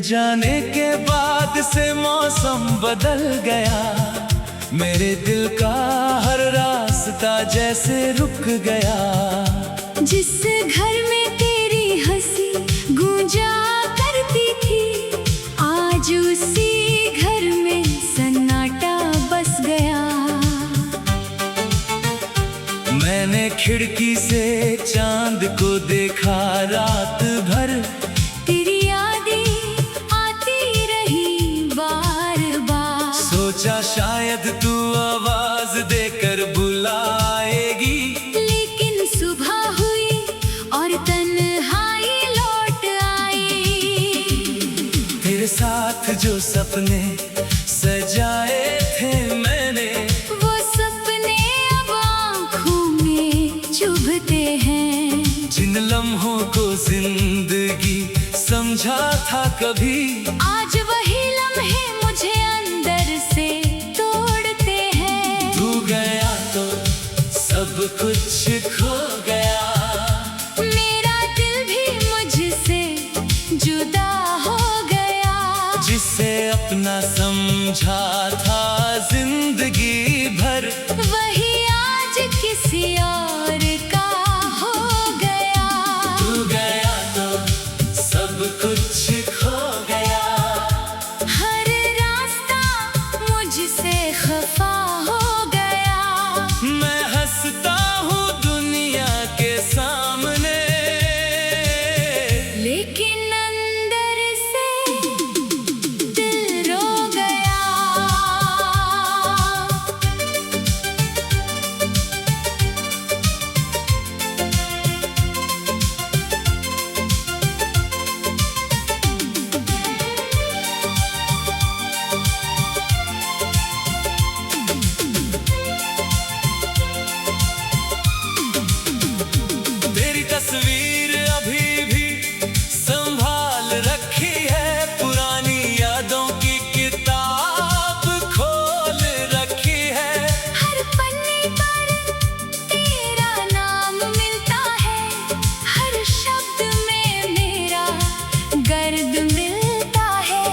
जाने के बाद से मौसम बदल गया, मेरे दिल का हर रास्ता जैसे रुक गया। जिस घर में तेरी हंसी गूंजा करती थी, आज उसी घर में सन्नाटा बस गया। मैंने खिड़की से चांद को देखा रात भर, तेरी यादें आती रही बार बार। सोचा शायद तू आवाज देकर बुलाएगी, लेकिन सुबह हुई और तन्हाई लौट आई। तेरे साथ जो सपने सजाए थे मैंने, वो सपने अब आँखों में चुभते हैं। जिन लम्हों को जिंदगी समझा था कभी, आज वही लम्हे मुझे अंदर से तोड़ते हैं। तू गया तो सब कुछ खो गया, मेरा दिल भी मुझसे जुदा हो गया। जिसे अपना समझा था जिंदगी भर, वही आज किसी और का हो गया। तू गया तो सब कुछ खो गया। हर रास्ता मुझसे खफा हो गया। मैं हंसता हूँ दुनिया के सामने, लेकिन अंदर से दिल रो गया। तेरी तस्वीर अभी भी संभाल रखी है, पुरानी यादों की किताब खोल रखी है। हर पन्ने पर तेरा नाम मिलता है, हर शब्द में मेरा गर्द मिलता है।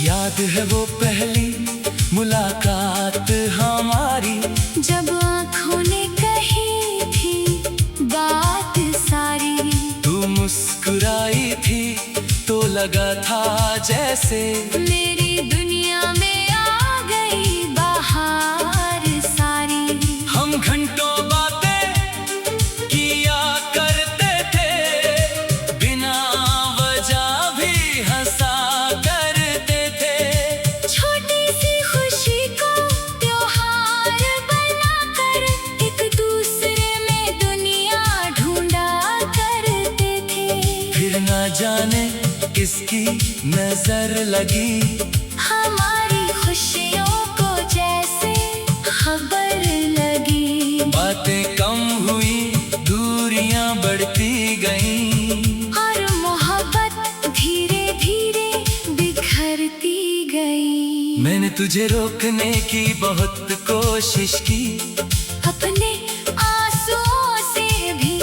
याद है वो पहली मुलाकात हमारी, जब आँखों ने कही थी बात सारी। तू मुस्कुराई थी तो लगा था जैसे मेरी दुनिया में आ गई बाहर सारी। हम घंटों बातें किया करते थे, बिना वजह भी हंसा करते थे। छोटी सी खुशी को त्योहार बनाकर एक दूसरे में दुनिया ढूंढा करते थे। फिर ना जाने किसकी नजर लगी, हमारी खुशियों को जैसे खबर लगी। बातें कम हुई, दूरियां बढ़ती गईं, और मोहब्बत धीरे धीरे बिखरती गई। मैंने तुझे रोकने की बहुत कोशिश की, अपने आंसुओं से भी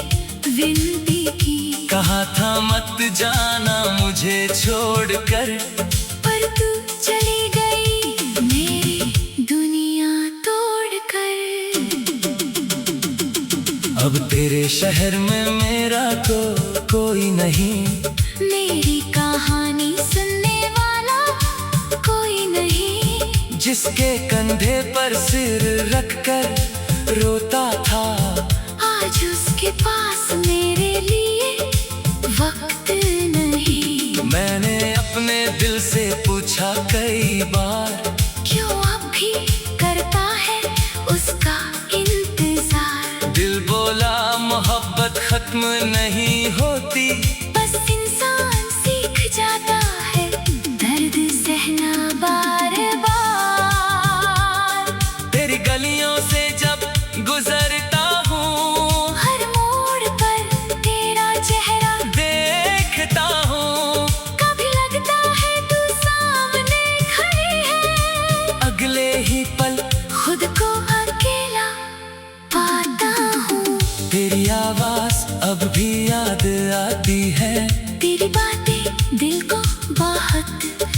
विनती की। कहा था मत जाना मुझे छोड़कर, पर तू चली गई मेरी दुनिया तोड़कर। अब तेरे शहर में मेरा तो कोई नहीं, मेरी कहानी सुनने वाला कोई नहीं। जिसके कंधे पर सिर रखकर रोता था, आज उसके पास मेरे लिए वक्त नहीं। मैंने अपने दिल से पूछा कई बार, क्यों अब भी करता है उसका इंतजार। दिल बोला मोहब्बत खत्म नहीं होती, बस इंसान सीख जाता है दर्द सहना बार बार। तेरी गलियों से जब गुजरता हूँ, हर मोड़ पर तेरा चेहरा देखता हूँ। कभी लगता है तू सामने खड़ी है, अगले ही पल खुद को अकेला पाता हूँ। तेरी आवाज अब भी याद आती है।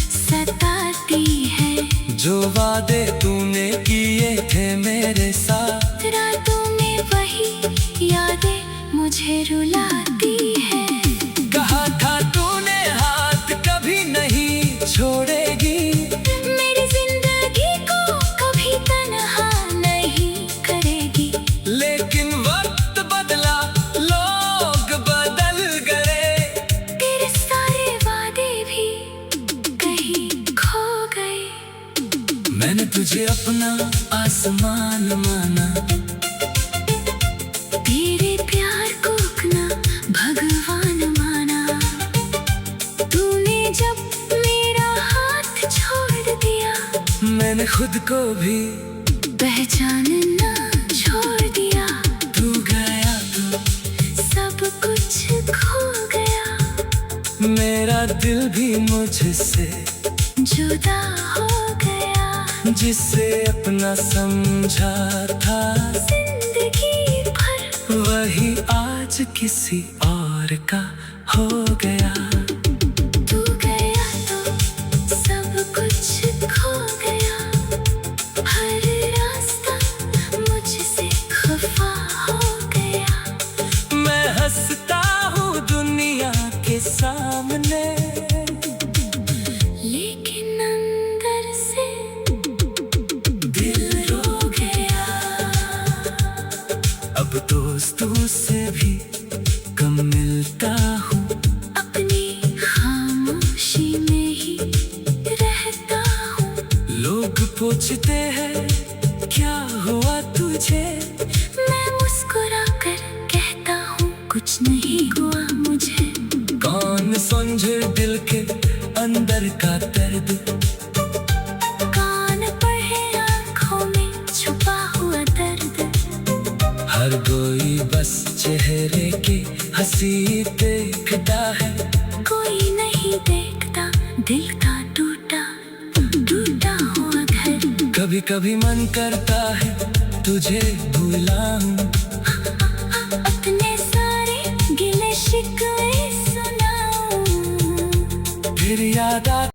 सताती है। जो वादे तूने किए थे मेरे साथ, रातों में वही यादें मुझे रुलाती है। कहा था तूने हाथ कभी नहीं छोड़ेगी, मेरी जिंदगी को कभी तन्हा नहीं करेगी। लेकिन वक्त बदला, लोग बदल गए, तेरे सारे वादे भी कहीं खो गए। मैंने तुझे अपना आसमान माना, तेरे प्यार को अपना भगवान माना। तूने जब मेरा हाथ छोड़ दिया, मैंने खुद को भी पहचानना छोड़ दिया। तू गया तो सब कुछ खो गया, मेरा दिल भी मुझसे जुदा हो गया। जिसे अपना समझा था जिंदगी भर, वही आज किसी और का हो गया। तू गया तो सब कुछ खो गया। हर रास्ता मुझसे खफा हो गया। मैं हंसता हूँ दुनिया के सामने, लेकिन अंदर से दिल रो गया। अब दोस्तों से भी कम मिलता हूँ, अपनी खामोशी में ही रहता हूँ। लोग पूछते हैं क्या हुआ तुझे, मैं मुस्कुरा कर कहता हूँ कुछ नहीं हुआ मुझे। कौन समझे दिल के अंदर का दर्द, कान पढ़े आँखों में छुपा हुआ दर्द। हर कोई बस चेहरे की हंसी देखता है, कोई नहीं देखता दिल का टूटा टूटा हुआ घर। कभी कभी मन करता है तुझे भुलाऊं, अपने सारे गिले शिकवे सुनाऊं। फिर याद आ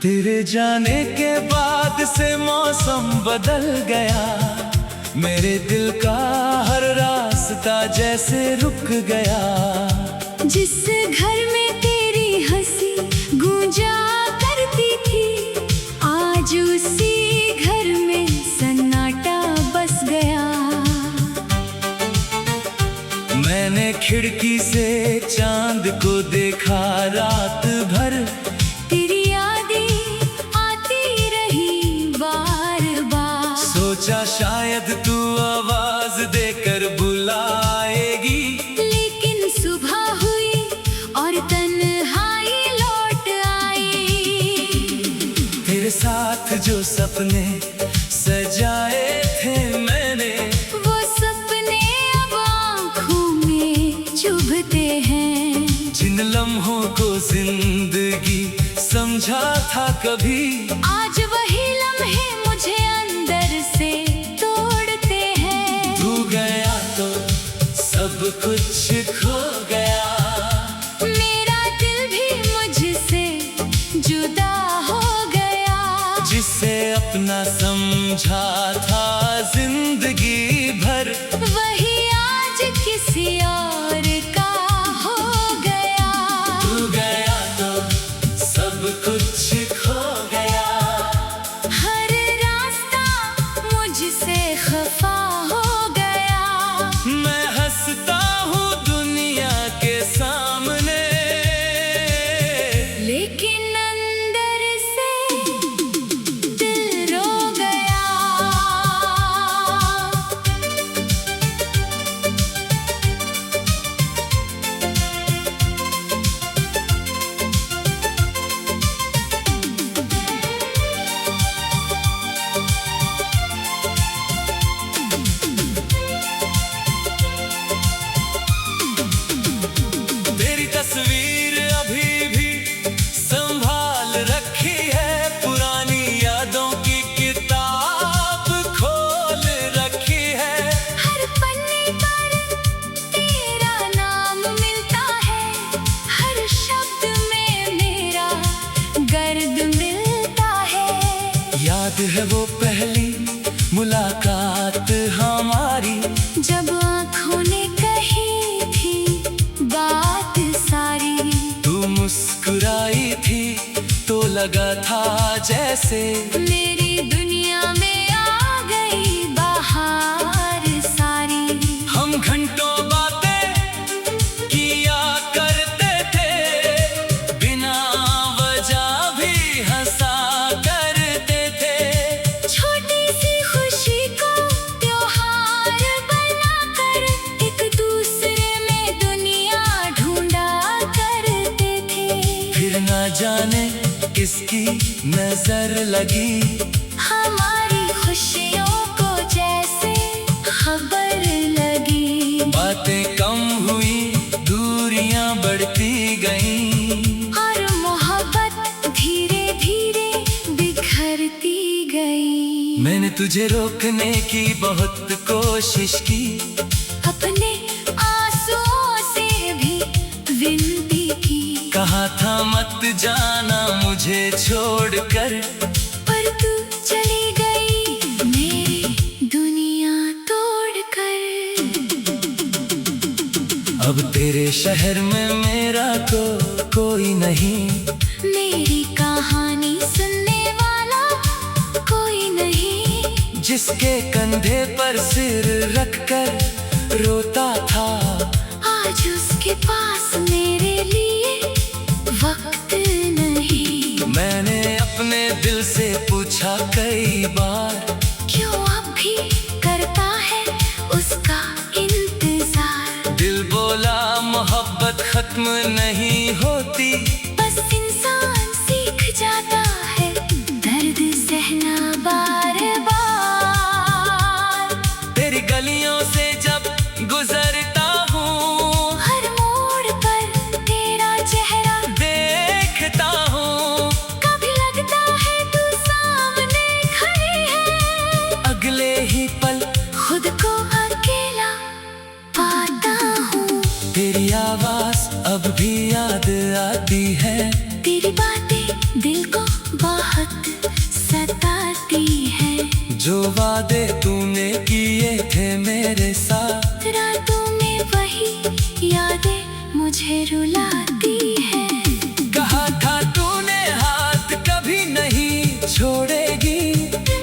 तेरे जाने के बाद से मौसम बदल गया, मेरे दिल का हर रास्ता जैसे रुक गया। जिस घर में तेरी हंसी गूंजा करती थी, आज उसी घर में सन्नाटा बस गया। मैंने खिड़की से चांद को देखा रात भर, तेरी यादें आती रही बार बार। सोचा शायद तू आवाज देकर बुलाएगी, लेकिन सुबह हुई और तन्हाई लौट आई। तेरे साथ जो सपने सजाए थे मैंने, वो सपने अब आँखों में चुभते हैं। जिन लम्हों को जिंदगी समझा था कभी, आज वही लम्हे मुझे अंदर से तोड़ते हैं। तू गया तो सब कुछ खो गया, मेरा दिल भी मुझसे जुदा हो गया। जिसे अपना समझा था जिंदगी भर, वही आज किसी और का हो गया। तू गया तो सब कुछ खो गया। हर रास्ता मुझसे खफा हो गया। मैं हंसता हूँ दुनिया के सामने, लेकिन अंदर से दिल रो गया। याद है वो पहली मुलाकात हमारी, जब आँखों ने कही थी बात सारी। तू मुस्कुराई थी तो लगा था जैसे मेरी दुनिया में आ गई बाहर सारी। हम घंटों बातें किया करते थे, बिना वजह भी हंसा करते थे। छोटी सी खुशी को त्योहार बनाकर एक दूसरे में दुनिया ढूंढा करते थे। फिर ना जाने किसकी नजर लगी, हमारी खुशियों को जैसे खबर लगी। बातें कम हुई, दूरियां बढ़ती गईं, और मोहब्बत धीरे धीरे बिखरती गई। मैंने तुझे रोकने की बहुत कोशिश की, अपने आंसुओं से भी विनती की। कहा था मत जाना मुझे छोड़कर, पर तू चली गई मेरी दुनिया तोड़कर। अब तेरे शहर में मेरा तो कोई नहीं, मेरी कहानी सुनने वाला कोई नहीं। जिसके कंधे पर सिर रखकर रोता था, आज उसके पास मेरे लिए वक्त नहीं। मैंने अपने दिल से पूछा कई बार, क्यों अब भी करता है उसका इंतजार। दिल बोला मोहब्बत खत्म नहीं होती, बस इंसान सीख जाता है दर्द सहना बार बार। तेरी गलियों से जब गुजरता हूँ, हर मोड़ पर तेरा चेहरा देखता हूँ, कभी लगता है तू सामने खड़ी है। अगले ही पल खुद को अकेला पाता हूँ। तेरी आवाज अब भी याद आती है, तेरी बातें दिल को बहुत सताती है। जो वादे तूने किए थे मेरे साथ, रातों में वही यादें मुझे रुलाती है। कहा था तूने हाथ कभी नहीं छोड़ेगी,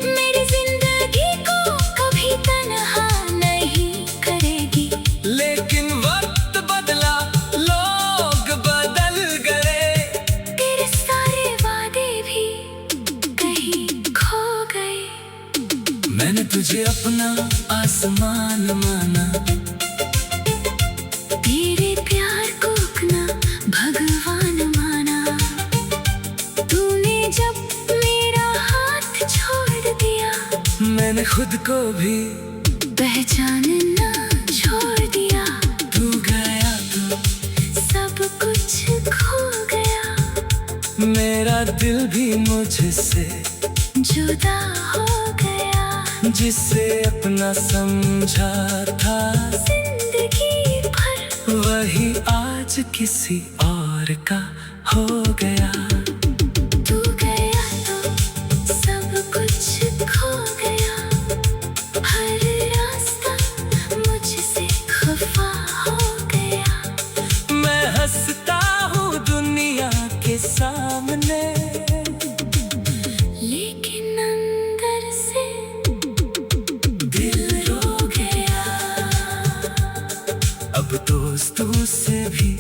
मेरी जिंदगी को कभी तन्हा नहीं करेगी। लेकिन वक्त बदला, लोग बदल गए, तेरे सारे वादे भी कहीं खो गए। मैंने तुझे अपना आसमान माना, तेरे प्यार को अपना भगवान माना। तूने जब मेरा हाथ छोड़ दिया, मैंने खुद को भी पहचानना छोड़ दिया। तू गया तो सब कुछ खो गया, मेरा दिल भी मुझसे जुदा हो गया। जिसे अपना समझा था जिंदगी भर वही आज किसी और का हो गया। तू गया तो सब कुछ खो गया, हर रास्ता मुझसे खफा हो गया। मैं हंसता हूँ दुनिया के सामने, लेकिन अंदर से दिल रो गया। अब दोस्तों से भी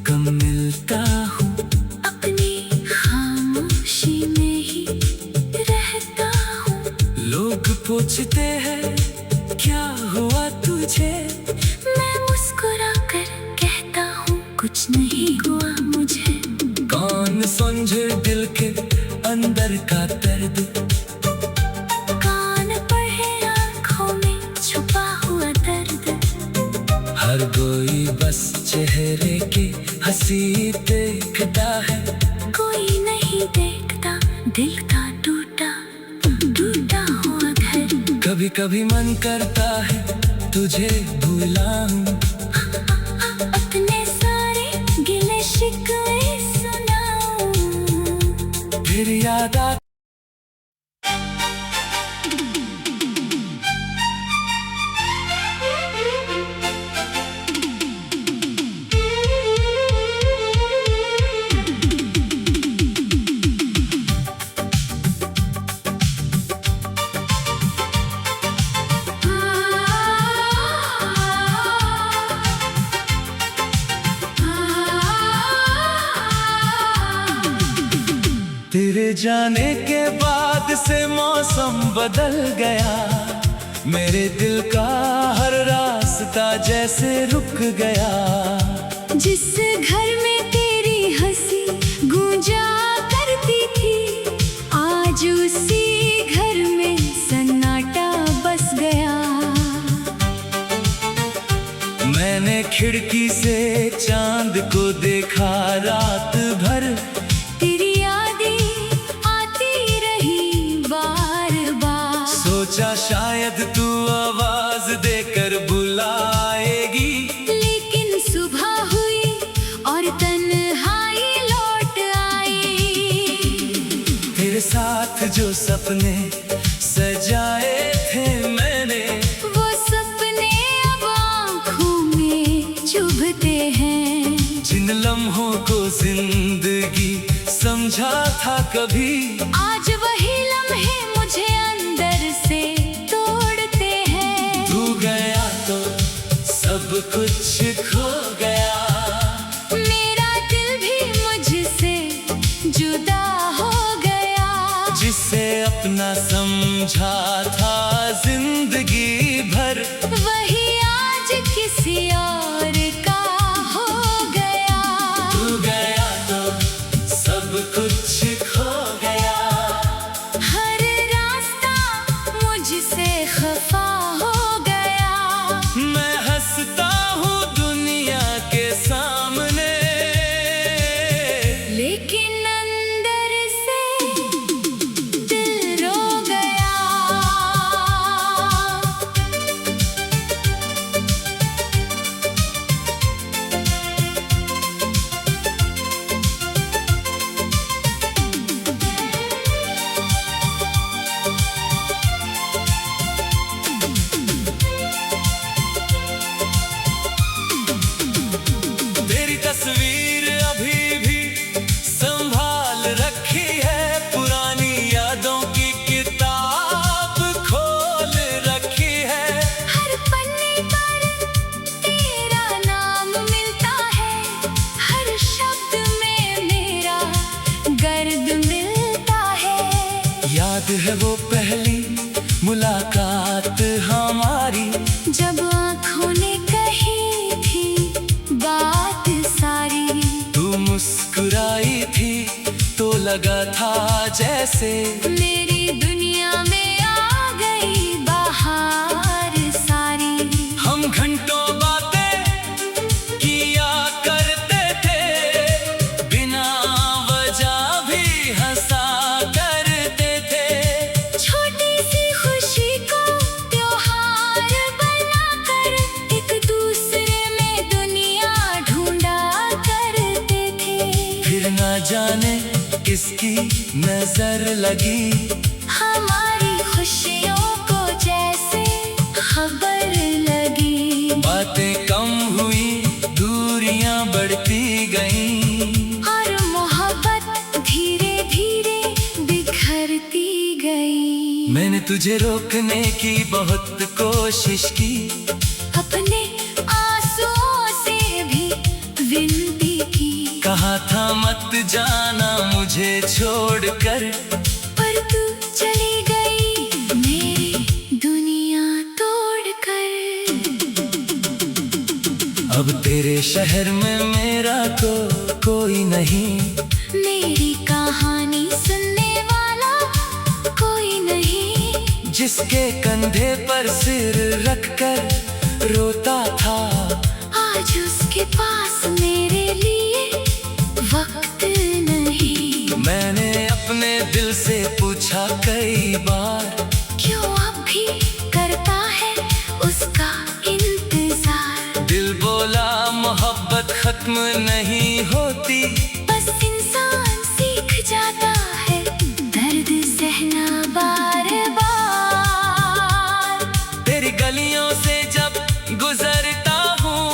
कम मिलता हूँ, अपनी खामोशी में ही रहता हूँ। लोग पूछते हैं क्या हुआ तुझे, मैं मुस्कुरा कर कहता हूँ कुछ नहीं हुआ मुझे। कौन समझे दिल के अंदर का दर्द, कान पर है आँखों में छुपा हुआ दर्द। हर कोई बस चेहरे की हंसी देखता है, कोई नहीं देखता दिल का टूटा टूटा हुआ घर। कभी कभी मन करता है तुझे भुलाऊं, अपने सारे गिले शिकवे सुनाऊं। फिर याद आ जाने के बाद से मौसम बदल गया, मेरे दिल का हर रास्ता जैसे रुक गया। जिस घर में तेरी हंसी गूंजा करती थी, आज उसी घर में सन्नाटा बस गया। मैंने खिड़की से चांद को देखा रात भर, तेरी यादें आती रही बार बार। सोचा शायद तू आवाज देकर बुलाएगी, लेकिन सुबह हुई और तन्हाई लौट आई। तेरे साथ जो सपने सजाए थे मैंने, वो सपने अब आँखों में चुभते हैं। जिन लम्हों को जिंदगी समझा था कभी, आज वही लम्हे मुझे अंदर से तोड़ते हैं। तू गया तो सब कुछ खो गया, मेरा दिल भी मुझसे जुदा हो गया। जिसे अपना समझा था जिंदगी भर, वही आज किसी और का हो गया। तू गया तो सब कुछ खो गया। हर रास्ता मुझसे खफा हो गया। मैं हंसता हूँ दुनिया के सामने, लेकिन अंदर से दिल रो गया। तेरी तस्वीर अभी भी संभाल रखी है, पुरानी यादों की किताब खोल रखी है। हर पन्ने पर तेरा नाम मिलता है, हर शब्द में मेरा गर्द मिलता है। याद है वो पहली मुलाकात हमारी, जब आँखों ने कही थी बात सारी। तू मुस्कुराई थी तो लगा था जैसे मेरी दुनिया में आ गई बहार सारी। हम घंटों बातें किया करते थे, बिना वजह भी हंसा करते थे। छोटी सी खुशी को त्योहार बनाकर एक दूसरे में दुनिया ढूंढा करते थे। फिर ना जाने किसकी नजर लगी, हमारी खुशियों को जैसे खबर लगी। बातें कम हुई, दूरियां बढ़ती गईं, और मोहब्बत धीरे धीरे बिखरती गई। मैंने तुझे रोकने की बहुत कोशिश की, अपने आंसुओं से भी विनती की। कहा था मत जाना मुझे छोड़कर, पर तू चली गई मेरी दुनिया तोड़कर। अब तेरे शहर में मेरा कोई नहीं, मेरी कहानी सुनने वाला कोई नहीं। जिसके कंधे पर सिर रखकर रोता था, आज उसके पास मेरे लिए वक्त नहीं। मैंने अपने दिल से पूछा कई बार, क्यों अब भी करता है उसका इंतजार। दिल बोला मोहब्बत खत्म नहीं होती, बस इंसान सीख जाता है दर्द सहना बार बार। तेरी गलियों से जब गुजरता हूँ,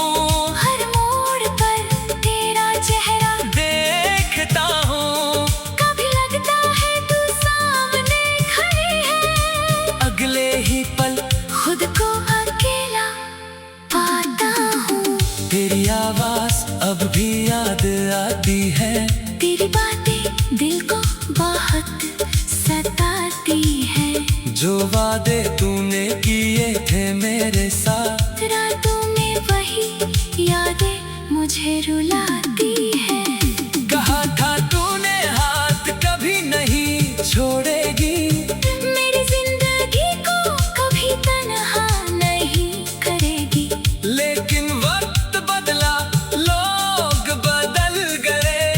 हर मोड़ पर तेरा चेहरा देखता हूँ। कभी लगता है तू सामने खड़ी है, अगले ही पल खुद को अकेला पाता हूँ। तेरी आवाज अब भी जो वादे तूने किए थे मेरे साथ, रातों में वही यादें मुझे रुलाती है। कहा था तूने हाथ कभी नहीं छोड़ेगी, मेरी जिंदगी को कभी तन्हा नहीं करेगी। लेकिन वक्त बदला, लोग बदल गए,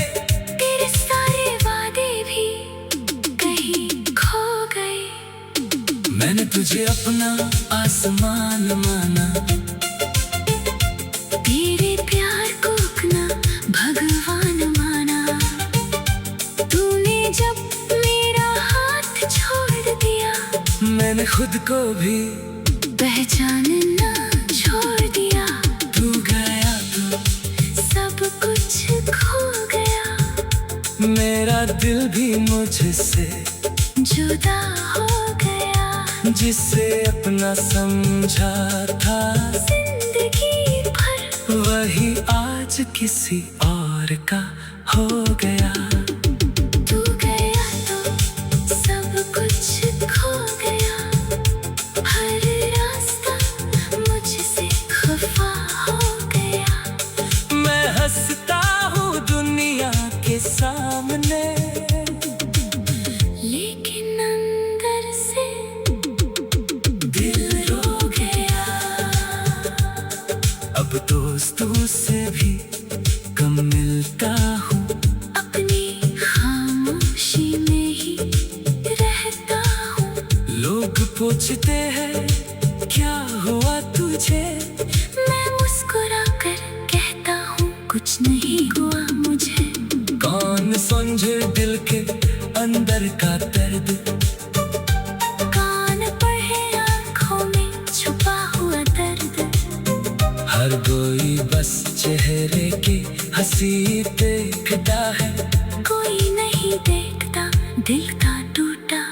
तेरे सारे वादे भी कहीं खो गए। मैंने तुझे अपना आसमान माना, तेरे प्यार को अपना भगवान माना। तूने जब मेरा हाथ छोड़ दिया, मैंने खुद को भी पहचानना छोड़ दिया। तू गया तो सब कुछ खो गया, मेरा दिल भी मुझसे जुदा हो गया। जिसे अपना समझा था जिंदगी भर वही आज किसी और का हो गया। तू गया तो सब कुछ खो गया, हर रास्ता मुझसे खफा हो गया। मैं हंसता हूँ दुनिया के सामने, लेकिन अंदर से दिल रो गया। अब दोस्तों से भी कम मिलता हूँ, अपनी खामोशी में ही रहता हूँ। लोग पूछते हैं क्या हुआ तुझे, मैं मुस्कुरा कर कहता हूँ कुछ नहीं हुआ मुझे। कौन समझे दिल के अंदर का दर्द, कान पढ़े आँखों में छुपा हुआ दर्द। हर कोई बस चेहरे की हंसी देखता है, कोई नहीं देखता दिल का टूटा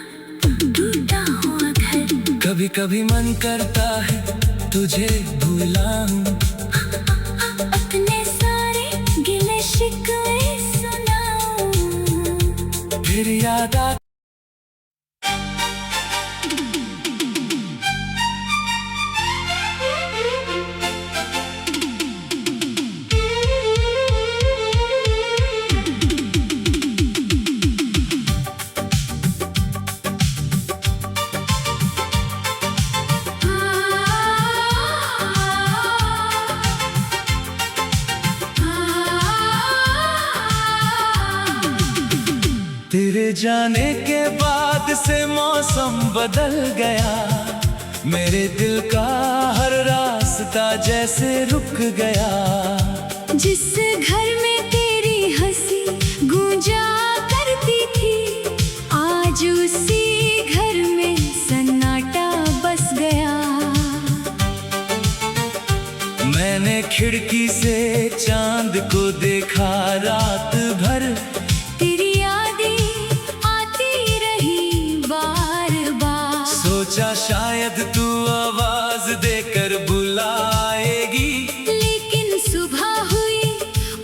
टूटा हुआ घर। कभी कभी मन करता है तुझे भुलाऊं, अपने सारे गिले शिकवे सुनाऊं। फिर याद आ तेरे जाने के बाद से मौसम बदल गया, मेरे दिल का हर रास्ता जैसे रुक गया। जिस घर में तेरी हंसी गूंजा करती थी, आज उसी घर में सन्नाटा बस गया। मैंने खिड़की से चांद को देखा रात भर, तेरी यादें आती रही बार बार। सोचा शायद तू आवाज देकर बुलाएगी, लेकिन सुबह हुई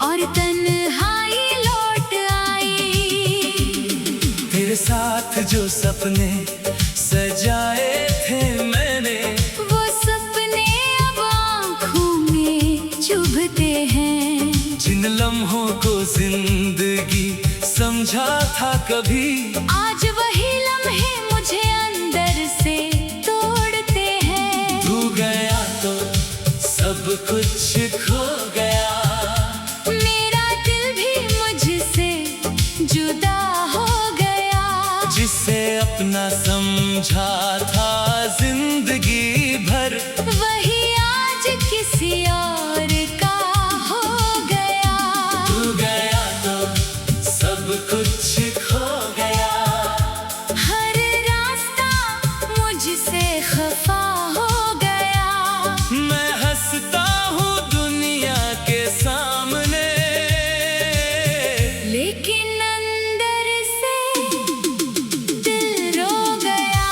और तन्हाई लौट आई। तेरे साथ जो सपने सजाए थे मैंने, वो सपने अब आँखों में चुभते हैं। जिन लम्हों को जिंदगी समझा था कभी, आज वही लम्हे मुझे अंदर से तोड़ते हैं। तू गया तो सब कुछ खो गया, मेरा दिल भी मुझसे जुदा हो गया। जिसे अपना समझा था जिंदगी भर, वही आज किसी और का हो गया। तू गया तो सब कुछ खो गया, हर रास्ता मुझसे खफा हो गया। मैं हंसता हूँ दुनिया के सामने, लेकिन अंदर से दिल रो गया।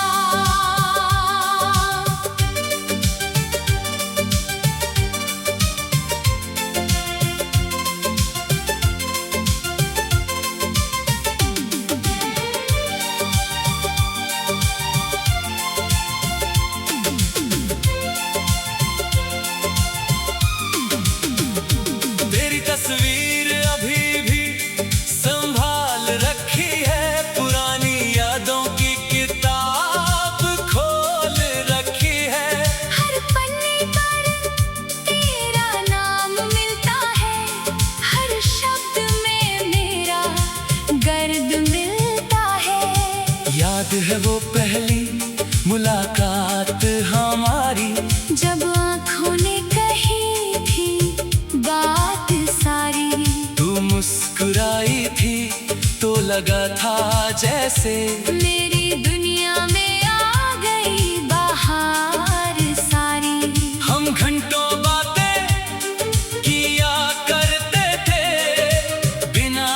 मुलाकात हमारी, जब आँखों ने कही थी बात सारी। तू मुस्कुराई थी तो लगा था जैसे मेरी दुनिया में आ गई बाहर सारी। हम घंटों बातें किया करते थे, बिना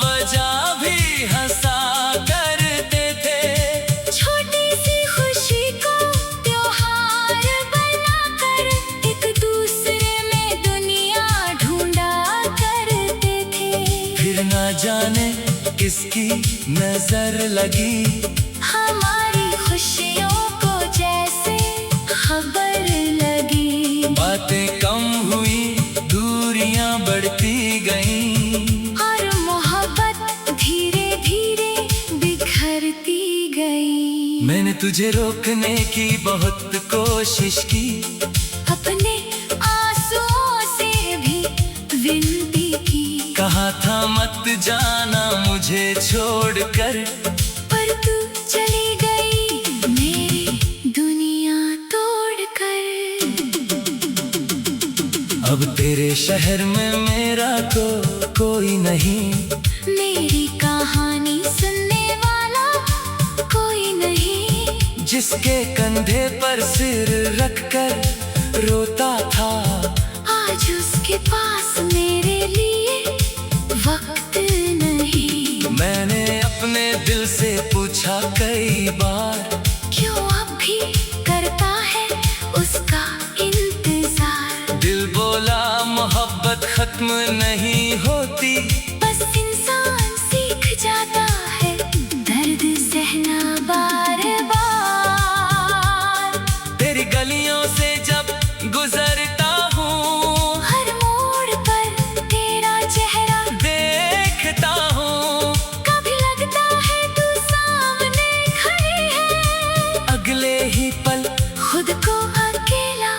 वजह भी हंसा करते थे। छोटी सी खुशी को त्योहार बनाकर एक दूसरे में दुनिया ढूंढा करते थे। फिर ना जाने किसकी नजर लगी, हमारी खुशियों को जैसे खबर लगी। बातें कम हुई, दूरियां बढ़ती गईं, और मोहब्बत धीरे धीरे बिखरती गई। मैंने तुझे रोकने की बहुत कोशिश की, अपने आंसुओं से भी विनती की। कहा था मत जाना मुझे छोड़कर, पर तू चली गई मेरी दुनिया तोड़कर। अब तेरे शहर में मेरा तो कोई नहीं, मेरी कहानी सुनने वाला कोई नहीं। जिसके कंधे पर सिर रखकर रोता था, आज उसके पास मेरे लिए वक्त नहीं। मैंने अपने दिल से पूछा कई बार, क्यों अब भी करता है उसका इंतजार। दिल बोला मोहब्बत खत्म नहीं होती, बस इंसान सीख जाता है दर्द सहना बार बार। तेरी गलियों से जब गुजरता हूँ, हर मोड़ पर तेरा चेहरा देखता हूँ, कभी लगता है तू सामने खड़ी है। अगले ही पल खुद को अकेला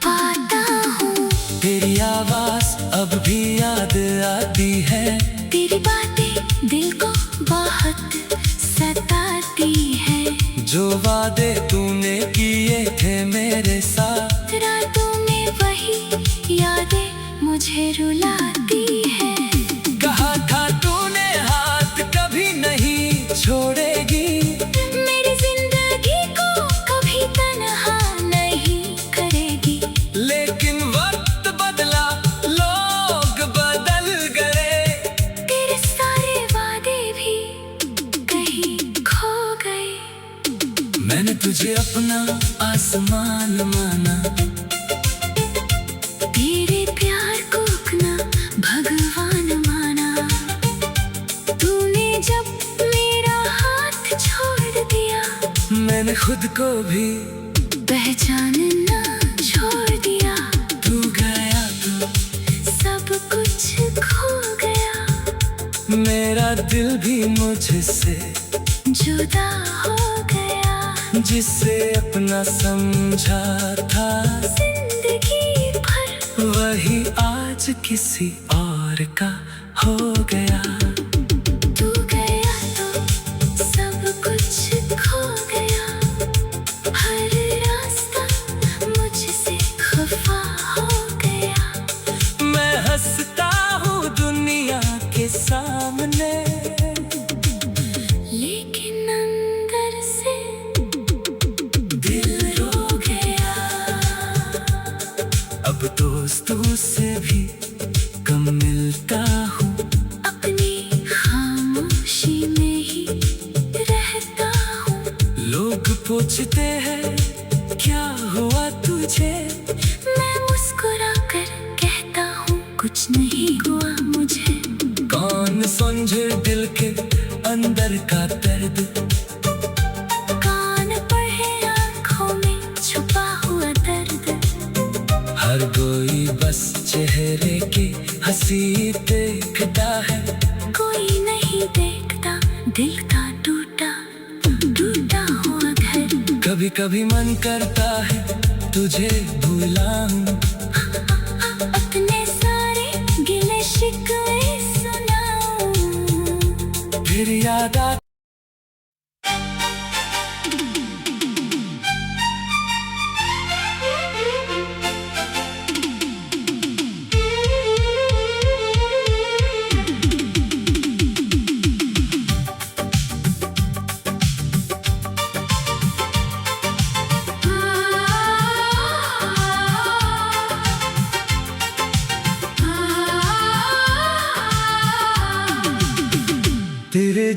पाता हूँ। तेरी आवाज अब भी याद आती है, तेरी बातें दिल को बहुत सताती है। जो वादे तूने किए थे मेरे साथ, रातों में वही यादें मुझे रुलाती है। कहा था तूने हाथ कभी नहीं छोड़ेगी, मेरी जिंदगी को कभी तन्हा नहीं करेगी। लेकिन वक्त बदला, लोग बदल गए, तेरे सारे वादे भी कहीं खो गए। मैंने तुझे अपना आसमान माना, तेरे प्यार को अपना भगवान माना। तूने जब मेरा हाथ छोड़ दिया, मैंने खुद को भी पहचानना छोड़ दिया। तू गया तो सब कुछ खो गया, मेरा दिल भी मुझसे जुदा हो गया। जिसे अपना समझा था जिंदगी भर वही आज किसी और का हो गया। तू गया तो सब कुछ खो गया, हर रास्ता मुझसे खफा हो गया। मैं हंसता हूँ दुनिया के सामने, लेकिन अंदर से दिल रो गया। अब दोस्तों से भी कम मिलता हूँ, अपनी खामोशी में ही रहता हूँ। लोग पूछते हैं क्या हुआ तुझे, मैं मुस्कुरा कर कहता हूँ कुछ नहीं हुआ मुझे। कौन समझे दिल के अंदर का दर्द, कान पढ़े आँखों में छुपा हुआ दर्द। हर कोई बस चेहरे की हंसी देखता है, कोई नहीं देखता दिल का टूटा टूटा हुआ घर। कभी कभी मन करता है तुझे भुलाऊं, अपने सारे गिले शिकवे सुनाऊं। फिर याद आ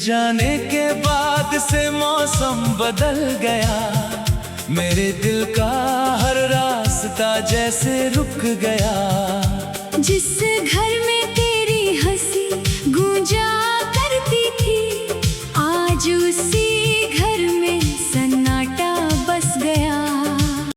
जाने के बाद से मौसम बदल गया, मेरे दिल का हर रास्ता जैसे रुक गया।